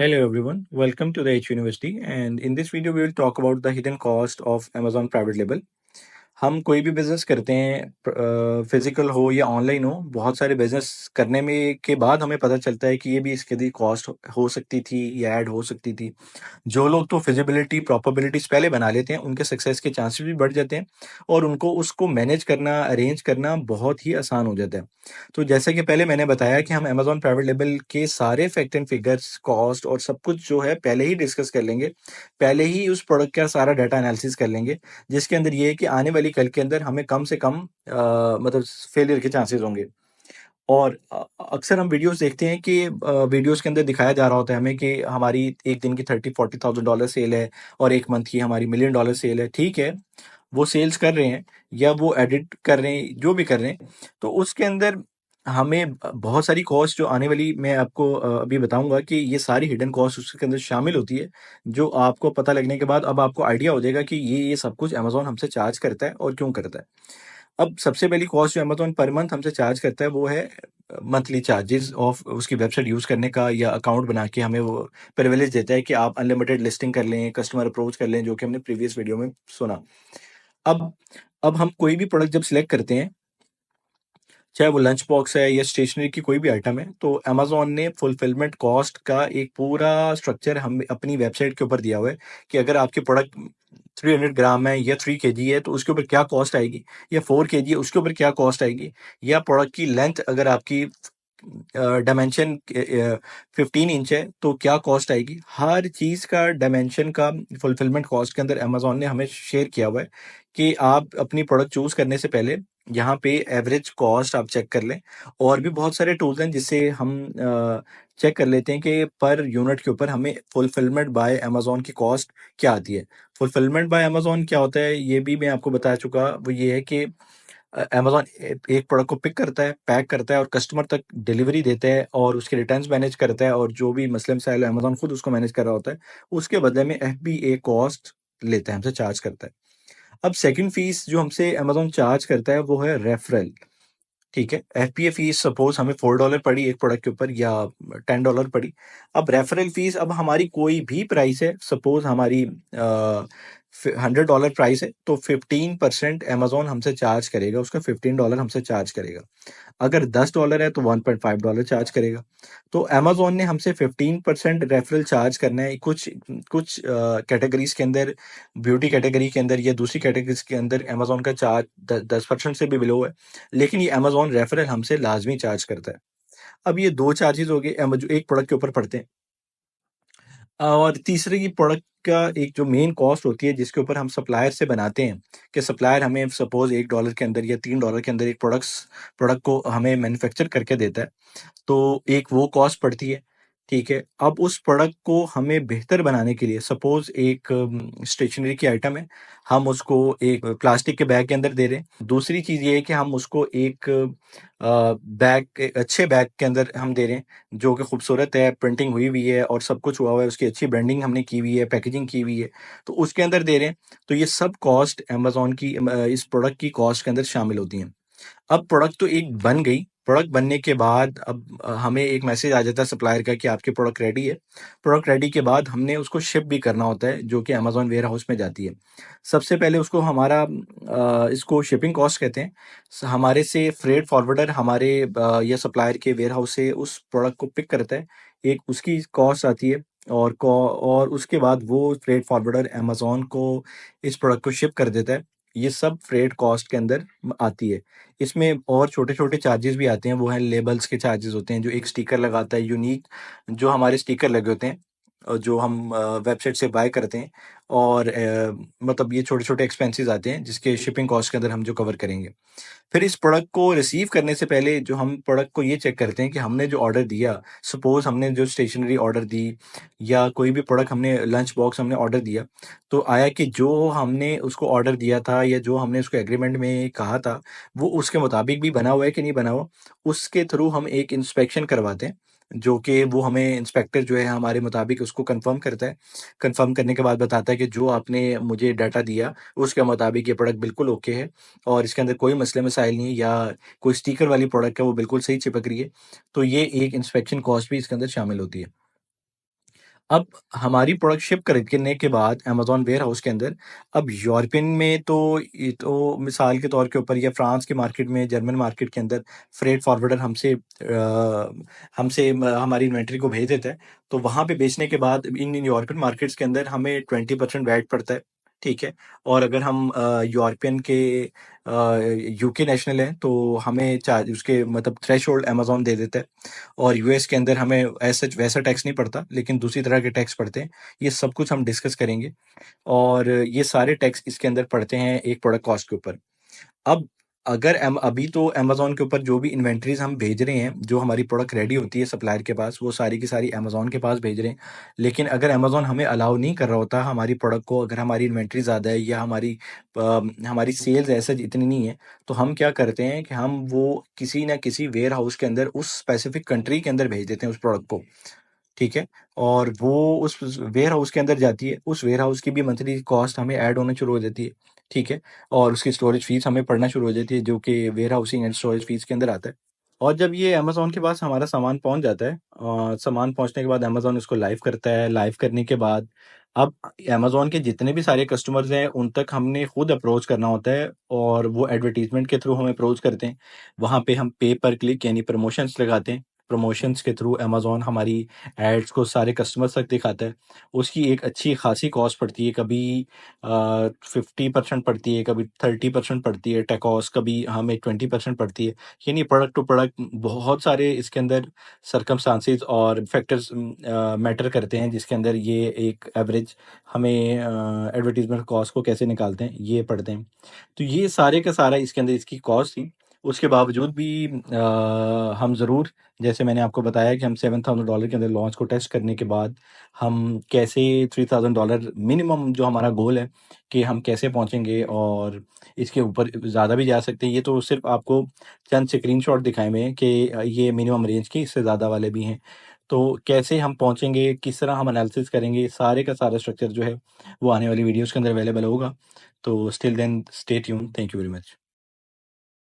Hello everyone, welcome to the H University and in this video we will talk about the hidden cost of Amazon private label. हम कोई भी business करते हैं physical हो या online हो, बहुत सारे बिजनेस करने में के बाद हमें पता चलता है कि ये भी इसके लिए कॉस्ट हो सकती थी या ऐड हो सकती थी। जो लोग तो फिजिबिलिटी प्रोबेबिलिटीज पहले बना लेते हैं उनके सक्सेस के चांसेस भी बढ़ जाते हैं और उनको उसको मैनेज करना अरेंज करना बहुत ही आसान हो जाता है। तो जैसे कि पहले मैंने बताया कि हम अमेजॉन प्राइवेट लेबल के सारे फैक्ट एंड फिगर्स कॉस्ट और सब कुछ जो है पहले ही डिस्कस कर लेंगे, पहले ही उस प्रोडक्ट का सारा डाटा एनालिसिस कर लेंगे, जिसके अंदर ये है कि आने वाली कल के अंदर हमें कम से कम मतलब फेलियर के चांसेस होंगे। और अक्सर हम वीडियोस देखते हैं कि वीडियोस के अंदर दिखाया जा रहा होता है हमें कि हमारी एक दिन की 30-40,000 डॉलर सेल है और एक मंथ की हमारी $1,000,000 सेल है। ठीक है, वो सेल्स कर रहे हैं या वो एडिट कर रहे हैं, जो भी कर रहे हैं, तो उसके अंदर हमें बहुत सारी कॉस्ट जो आने वाली मैं आपको अभी बताऊंगा कि ये सारी हिडन कॉस्ट उसके अंदर शामिल होती है, जो आपको पता लगने के बाद अब आपको आइडिया हो जाएगा कि ये सब कुछ अमेजोन हमसे चार्ज करता है और क्यों करता है। अब सबसे पहली कॉस्ट जो अमेज़न पर मंथ हमसे चार्ज करता है वो है मंथली चार्जेस ऑफ उसकी वेबसाइट यूज़ करने का या अकाउंट बना के हमें वो प्रिविलेज देता है कि आप अनलिमिटेड लिस्टिंग कर लें, कस्टमर अप्रोच कर लें, जो कि हमने प्रीवियस वीडियो में सुना। अब अब हम कोई भी प्रोडक्ट जब सिलेक्ट करते हैं, चाहे वो लंच बॉक्स है या स्टेशनरी की कोई भी आइटम है, तो अमेज़न ने फुलफिलमेंट कॉस्ट का एक पूरा स्ट्रक्चर हम अपनी वेबसाइट के ऊपर दिया हुआ है कि अगर आपके प्रोडक्ट 300 ग्राम है या 3 केजी है तो उसके ऊपर क्या कॉस्ट आएगी, या 4 केजी है उसके ऊपर क्या कॉस्ट आएगी, या प्रोडक्ट की लेंथ अगर आपकी डायमेंशन 15 इंच है तो क्या कॉस्ट आएगी। हर चीज़ का डायमेंशन का फुलफिलमेंट कॉस्ट के अंदर अमेज़न ने हमें शेयर किया हुआ है कि आप अपनी प्रोडक्ट चूज़ करने से पहले यहाँ पे एवरेज कॉस्ट आप चेक कर लें। और भी बहुत सारे टूल्स हैं जिससे हम चेक कर लेते हैं कि पर यूनिट के ऊपर हमें फुलफिलमेंट बाय अमेज़न की कॉस्ट क्या आती है। फुलफिलमेंट बाय अमेज़न क्या होता है ये भी मैं आपको बता चुका, वो ये है कि अमेज़न एक प्रोडक्ट को पिक करता है, पैक करता है और कस्टमर तक डिलीवरी देता है और उसके रिटर्न्स मैनेज करता है, और जो भी मसले-मसाइल अमेज़न खुद उसको मैनेज कर रहा होता है, उसके बदले में एफबीए कॉस्ट लेता है, हमसे चार्ज करता है। अब सेकंड फीस जो हमसे अमेज़न चार्ज करता है वो है रेफरल। ठीक है, एफपीए फीस सपोज हमें $4 पड़ी एक प्रोडक्ट के ऊपर या $10 पड़ी। अब रेफरल फीस, अब हमारी कोई भी प्राइस है, सपोज हमारी $100 प्राइस है तो 15% अमेजोन हमसे चार्ज करेगा, उसका $15 हमसे चार्ज करेगा। अगर $10 है तो $1.5 चार्ज करेगा। तो अमेजोन ने हमसे 15% रेफरल चार्ज करना है। कुछ कुछ कैटेगरीज के अंदर, ब्यूटी कैटेगरी के अंदर या दूसरी कैटेगरीज के अंदर अमेजोन का चार्ज 10% से भी बिलो है, लेकिन ये अमेजोन रेफरल हमसे लाजमी चार्ज करता है। अब ये दो चार्जेस हो गए जो एक प्रोडक्ट के ऊपर पड़ते हैं। और तीसरी प्रोडक्ट का एक जो मेन कॉस्ट होती है जिसके ऊपर हम सप्लायर से बनाते हैं, कि सप्लायर हमें सपोज $1 के अंदर या $3 के अंदर एक प्रोडक्ट को हमें मैन्युफैक्चर करके देता है, तो एक वो कॉस्ट पड़ती है। ठीक है, अब उस प्रोडक्ट को हमें बेहतर बनाने के लिए, सपोज एक स्टेशनरी की आइटम है, हम उसको एक प्लास्टिक के बैग के अंदर दे रहे हैं। दूसरी चीज़ ये है कि हम उसको एक बैग, एक अच्छे बैग के अंदर हम दे रहे हैं, जो कि खूबसूरत है, प्रिंटिंग हुई हुई है और सब कुछ हुआ हुआ है, उसकी अच्छी ब्रांडिंग हमने की हुई है, पैकेजिंग की हुई है, तो उसके अंदर दे रहे हैं। तो ये सब कॉस्ट अमेज़न की इस प्रोडक्ट की कॉस्ट के अंदर शामिल होती हैं। अब प्रोडक्ट तो एक बन गई, प्रोडक्ट बनने के बाद अब हमें एक मैसेज आ जाता है सप्लायर का कि आपकी प्रोडक्ट रेडी है। प्रोडक्ट रेडी के बाद हमने उसको शिप भी करना होता है, जो कि अमेज़न वेयर हाउस में जाती है। सबसे पहले उसको हमारा इसको शिपिंग कॉस्ट कहते हैं। हमारे से फ्रेट फॉरवर्डर हमारे या सप्लायर के वेयर हाउस से उस प्रोडक्ट को पिक करता है, एक उसकी कॉस्ट आती है। और उसके बाद वो फ्रेट फॉरवर्डर अमेज़न को इस प्रोडक्ट को शिप कर देता है। ये सब फ्रेट कॉस्ट के अंदर आती है। इसमें और छोटे-छोटे चार्जेस भी आते हैं, वो हैं लेबल्स के चार्जेस होते हैं, जो एक स्टिकर लगाता है यूनिक, जो हमारे स्टिकर लगे होते हैं जो हम वेबसाइट से बाय करते हैं। और मतलब ये छोटे-छोटे एक्सपेंसेस आते हैं जिसके शिपिंग कॉस्ट के अंदर हम जो कवर करेंगे। फिर इस प्रोडक्ट को रिसीव करने से पहले जो हम प्रोडक्ट को ये चेक करते हैं कि हमने जो ऑर्डर दिया, सपोज हमने जो स्टेशनरी ऑर्डर दी या कोई भी प्रोडक्ट, हमने लंच बॉक्स हमने ऑर्डर दिया, तो आया कि जो हमने उसको ऑर्डर दिया था या जो हमने उसको एग्रीमेंट में कहा था, वो उसके मुताबिक भी बना हुआ है कि नहीं बना हुआ। उसके थ्रू हम एक इंस्पेक्शन करवाते हैं, जो कि वो हमें इंस्पेक्टर जो है हमारे मुताबिक उसको कंफर्म करता है। कंफर्म करने के बाद बताता है कि जो आपने मुझे डाटा दिया उसके मुताबिक ये प्रोडक्ट बिल्कुल ओके है और इसके अंदर कोई मसले मसाइल नहीं है, या कोई स्टिकर वाली प्रोडक्ट है वो बिल्कुल सही चिपक रही है। तो ये एक इंस्पेक्शन कॉस्ट भी इसके अंदर शामिल होती है। अब हमारी प्रोडक्ट शिप करने के बाद अमेज़न वेयरहाउस के अंदर, अब यूरोपियन में तो ये तो मिसाल के तौर के ऊपर, या फ्रांस की मार्केट में, जर्मन मार्केट के अंदर फ्रेट फॉरवर्डर हमसे हमारी इन्वेंट्री को भेज देता है। तो वहाँ पे बेचने के बाद इन यूरोपियन मार्केट्स के अंदर हमें 20% वैट पड़ता है, ठीक है? और अगर हम यूरोपियन के यूके नेशनल हैं, तो हमें चार्ज उसके मतलब थ्रेशोल्ड अमेज़न दे देता है। और यूएस के अंदर हमें ऐसा वैसा टैक्स नहीं पड़ता, लेकिन दूसरी तरह के टैक्स पड़ते हैं। ये सब कुछ हम डिस्कस करेंगे, और ये सारे टैक्स इसके अंदर पड़ते हैं एक प्रोडक्ट कॉस्ट के ऊपर। अब अगर अभी तो अमेज़न के ऊपर जो भी इन्वेंट्रीज़ हम भेज रहे हैं, जो हमारी प्रोडक्ट रेडी होती है सप्लायर के पास, वो सारी की सारी अमेज़न के पास भेज रहे हैं। लेकिन अगर अमेज़न हमें अलाउ नहीं कर रहा होता हमारी प्रोडक्ट को, अगर हमारी इन्वेंट्री ज़्यादा है या हमारी सेल्स ऐसे इतनी नहीं है, तो हम क्या करते हैं कि हम वो किसी न किसी वेयरहाउस के अंदर उस स्पेसिफिक कंट्री के अंदर भेज देते हैं उस प्रोडक्ट को, ठीक है? और वो उस वेयरहाउस के अंदर जाती है, उस वेयरहाउस की भी मंथली कॉस्ट हमें ऐड होना शुरू हो जाती है, ठीक है? और उसकी स्टोरेज फीस हमें पड़ना शुरू हो जाती है, जो कि वेयरहाउसिंग एंड स्टोरेज फीस के अंदर आता है। और जब ये अमेज़न के पास हमारा सामान पहुँच जाता है, सामान पहुँचने के बाद अमेज़न उसको लाइव करता है। लाइव करने के बाद अब अमेज़न के जितने भी सारे कस्टमर्स हैं, उन तक हमने खुद अप्रोच करना होता है, और वो एडवर्टाइज़मेंट के थ्रू हमें अप्रोच करते हैं। वहाँ पे हम पे पर क्लिक यानी प्रमोशंस लगाते हैं। प्रमोशंस के थ्रू अमेज़न हमारी एड्स को सारे कस्टमर्स तक दिखाता है। उसकी एक अच्छी खासी कॉस्ट पड़ती है, कभी 50% पड़ती है, कभी 30% पड़ती है टेकॉस, कभी हमें 20% पड़ती है। यानी प्रोडक्ट टू प्रोडक्ट बहुत सारे इसके अंदर सर्कमस्टांसेस और फैक्टर्स मैटर करते हैं, जिसके अंदर ये एक एवरेज हमें एडवर्टाइजमेंट कॉस्ट को कैसे निकालते हैं, ये पढ़ते हैं। तो ये सारे का सारा इसके अंदर इसकी कॉस्ट थी। उसके बावजूद भी हम ज़रूर, जैसे मैंने आपको बताया कि हम $7,000 के अंदर लॉन्च को टेस्ट करने के बाद हम कैसे $3,000 मिनिमम जो हमारा गोल है कि हम कैसे पहुंचेंगे, और इसके ऊपर ज़्यादा भी जा सकते हैं। ये तो सिर्फ आपको चंद स्क्रीनशॉट दिखाए हुए हैं कि ये मिनिमम रेंज के, इससे ज़्यादा वाले भी हैं। तो कैसे हम पहुंचेंगे, किस तरह हम एनालिसिस करेंगे, सारे का सारा स्ट्रक्चर जो है वो आने वाली वीडियोज़ के अंदर अवेलेबल होगा। तो still then stay tuned. Thank you very much.